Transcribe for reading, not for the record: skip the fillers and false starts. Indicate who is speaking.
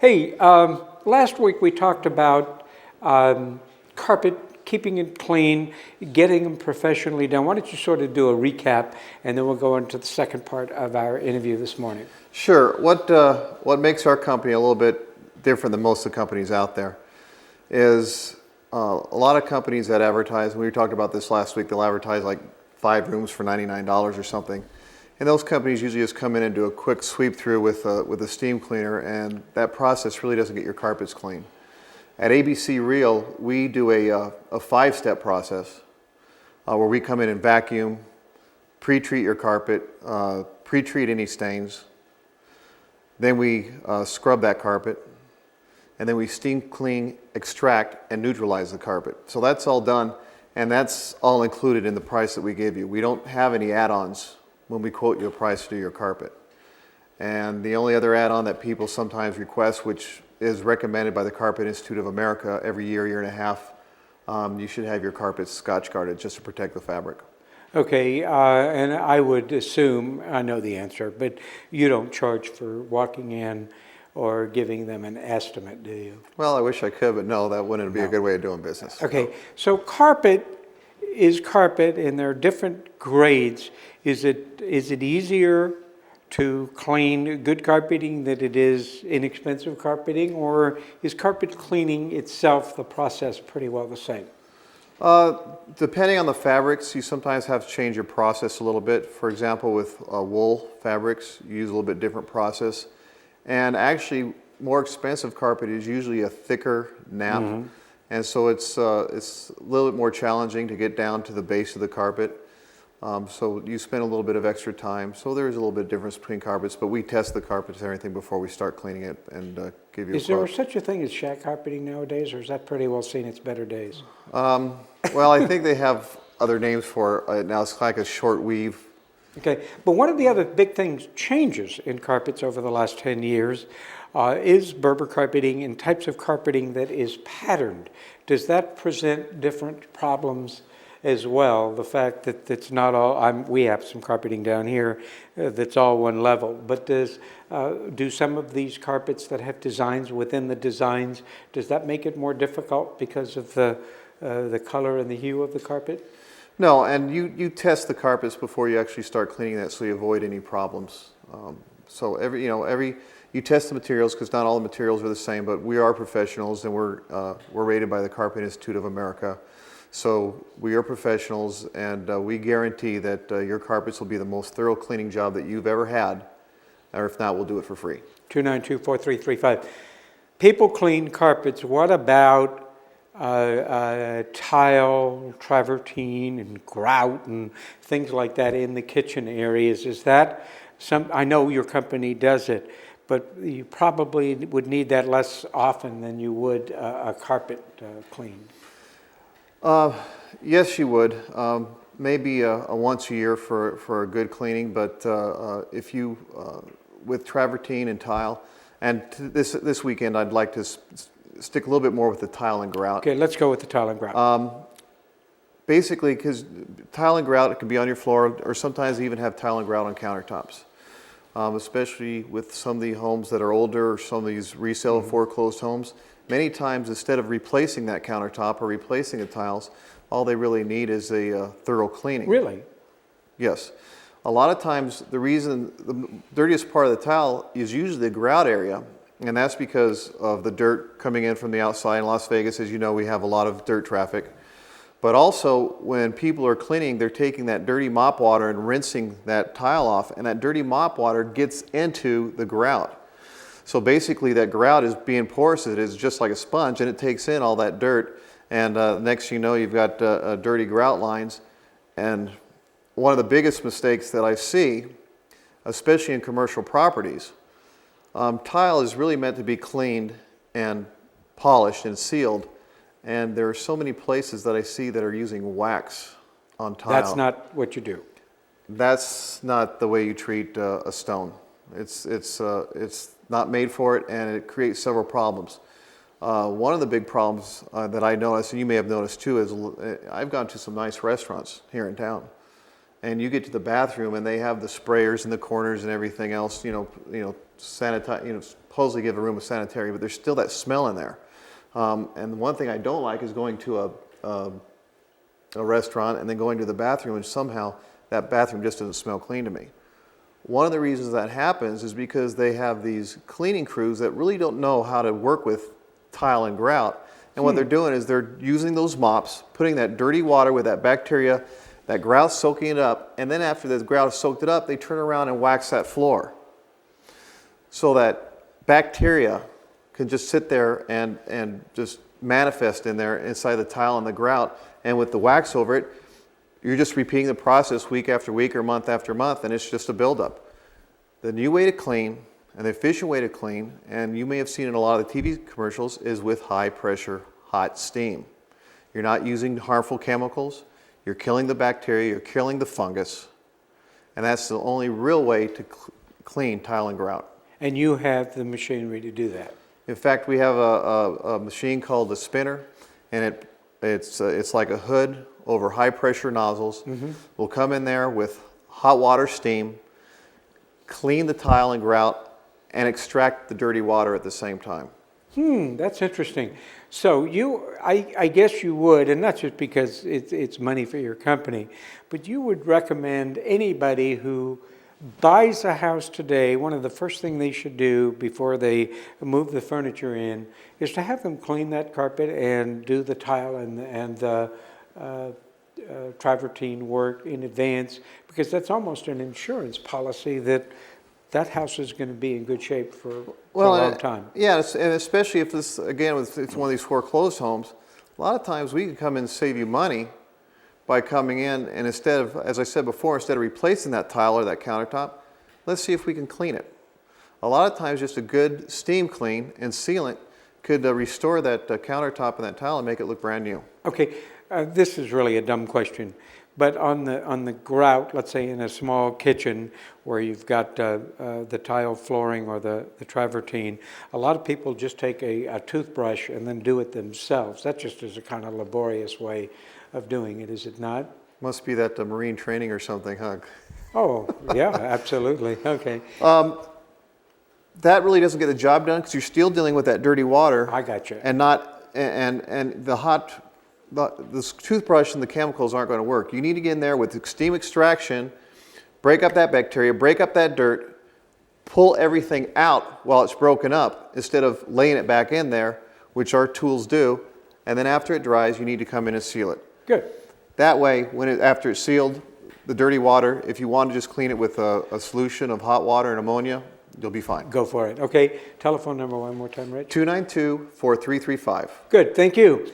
Speaker 1: Hey, last week we talked about carpet, keeping it clean, getting them professionally done. Why don't you sort of do a recap, and then we'll go into the second part of our interview this morning.
Speaker 2: Sure. What makes our company a little bit different than most of the companies out there is a lot of companies that advertise, and we talked about this last week, they'll advertise like 5 rooms for $99 or something. And those companies usually just come in and do a quick sweep through with a steam cleaner, and that process really doesn't get your carpets clean. At ABC Real, we do a 5-step process where we come in and vacuum, pre-treat your carpet, pre-treat any stains, then we scrub that carpet, and then we steam clean, extract, and neutralize the carpet. So that's all done, and that's all included in the price that we give you. We don't have any add-ons when we quote you a price to do your carpet. And the only other add-on that people sometimes request, which is recommended by the Carpet Institute of America every year and a half, you should have your carpets Scotch guarded just to protect the fabric.
Speaker 1: Okay, and I would assume, I know the answer, but you don't charge for walking in or giving them an estimate, do you?
Speaker 2: Well, I wish I could, but no, that wouldn't be a good way of doing business.
Speaker 1: Okay, so carpet is carpet, and there are different grades. Is it easier to clean good carpeting than it is inexpensive carpeting, or is carpet cleaning itself, the process, pretty well the same?
Speaker 2: Depending on the fabrics, you sometimes have to change your process a little bit. For example, with wool fabrics, you use a little bit different process. And actually, more expensive carpet is usually a thicker nap. Mm-hmm. And so it's a little bit more challenging to get down to the base of the carpet. So you spend a little bit of extra time. So there's a little bit of difference between carpets, but we test the carpets and everything before we start cleaning it and give you a quote.
Speaker 1: Is there such a thing as shack carpeting nowadays, or is that pretty well seen its better days?
Speaker 2: Well, I think they have other names for it now. It's like a short weave.
Speaker 1: Okay, but one of the other big things changes in carpets over the last 10 years is Berber carpeting and types of carpeting that is patterned. Does that present different problems as well? The fact that it's not all, we have some carpeting down here that's all one level, but do some of these carpets that have designs within the designs, does that make it more difficult because of the color and the hue of the carpet?
Speaker 2: No, and you test the carpets before you actually start cleaning that, so you avoid any problems. So you test the materials, because not all the materials are the same, but we are professionals, and we're rated by the Carpet Institute of America. So we are professionals, and we guarantee that your carpets will be the most thorough cleaning job that you've ever had, or if not, we'll do it for free.
Speaker 1: 292-4335. People clean carpets. What about tile, travertine, and grout, and things like that in the kitchen areas? Is that I know your company does it, but you probably would need that less often than you would a carpet cleaned.
Speaker 2: Yes, you would. Maybe a once a year for a good cleaning, but if you, with travertine and tile, and this weekend I'd like to stick a little bit more with the tile and grout.
Speaker 1: Okay, let's go with the tile and grout.
Speaker 2: Basically, because tile and grout, it can be on your floor, or sometimes even have tile and grout on countertops. Especially with some of the homes that are older, or some of these resale foreclosed homes. Many times, instead of replacing that countertop or replacing the tiles, all they really need is a thorough cleaning.
Speaker 1: Really?
Speaker 2: Yes. A lot of times, the dirtiest part of the tile is usually the grout area, and that's because of the dirt coming in from the outside. In Las Vegas, as you know, we have a lot of dirt traffic. But also, when people are cleaning, they're taking that dirty mop water and rinsing that tile off, and that dirty mop water gets into the grout. So basically, that grout is being porous. It is just like a sponge, and it takes in all that dirt. And next you know, you've got dirty grout lines. And one of the biggest mistakes that I see, especially in commercial properties, tile is really meant to be cleaned and polished and sealed. And there are so many places that I see that are using wax on tile.
Speaker 1: That's not what you do.
Speaker 2: That's not the way you treat a stone. It's not made for it, and it creates several problems. One of the big problems that I noticed, and you may have noticed too, is I've gone to some nice restaurants here in town, and you get to the bathroom and they have the sprayers in the corners and everything else, sanitize, supposedly give a room a sanitary, but there's still that smell in there. And one thing I don't like is going to a restaurant and then going to the bathroom and somehow that bathroom just doesn't smell clean to me. One of the reasons that happens is because they have these cleaning crews that really don't know how to work with tile and grout. And what they're doing is they're using those mops, putting that dirty water with that bacteria, that grout soaking it up, and then after the grout has soaked it up, they turn around and wax that floor. So that bacteria can just sit there and just manifest in there inside the tile and the grout, and with the wax over it, you're just repeating the process week after week or month after month, and it's just a buildup. The new way to clean and the efficient way to clean, and you may have seen in a lot of the TV commercials, is with high pressure, hot steam. You're not using harmful chemicals, you're killing the bacteria, you're killing the fungus, and that's the only real way to clean tile and grout.
Speaker 1: And you have the machinery to do that?
Speaker 2: In fact, we have a machine called the spinner, and it's like a hood over high pressure nozzles. We'll come in there with hot water steam, clean the tile and grout, and extract the dirty water at the same time.
Speaker 1: That's interesting. So I guess you would, and not just because it's money for your company, but you would recommend anybody who buys a house today, one of the first things they should do before they move the furniture in is to have them clean that carpet and do the tile and the travertine work in advance, because that's almost an insurance policy that that house is going to be in good shape for a long time.
Speaker 2: Yeah, and especially if this, again, if it's one of these foreclosed homes, a lot of times we can come in and save you money by coming in, and instead of, as I said before, instead of replacing that tile or that countertop, let's see if we can clean it. A lot of times just a good steam clean and sealant could restore that countertop and that tile and make it look brand new.
Speaker 1: Okay, this is really a dumb question, but on the grout, let's say in a small kitchen where you've got the tile flooring or the travertine, a lot of people just take a toothbrush and then do it themselves. That just is a kind of laborious way of doing it, is it not?
Speaker 2: Must be that marine training or something, huh?
Speaker 1: Oh, yeah, absolutely. Okay.
Speaker 2: That really doesn't get the job done because you're still dealing with that dirty water.
Speaker 1: I got you.
Speaker 2: And the toothbrush and the chemicals aren't going to work. You need to get in there with steam extraction, break up that bacteria, break up that dirt, pull everything out while it's broken up instead of laying it back in there, which our tools do. And then after it dries, you need to come in and seal it.
Speaker 1: Good.
Speaker 2: That way, after it's sealed, the dirty water, if you want to just clean it with a solution of hot water and ammonia, you'll be fine.
Speaker 1: Go for it. Okay, telephone number one more time, Rich.
Speaker 2: 292-4335.
Speaker 1: Good, thank you.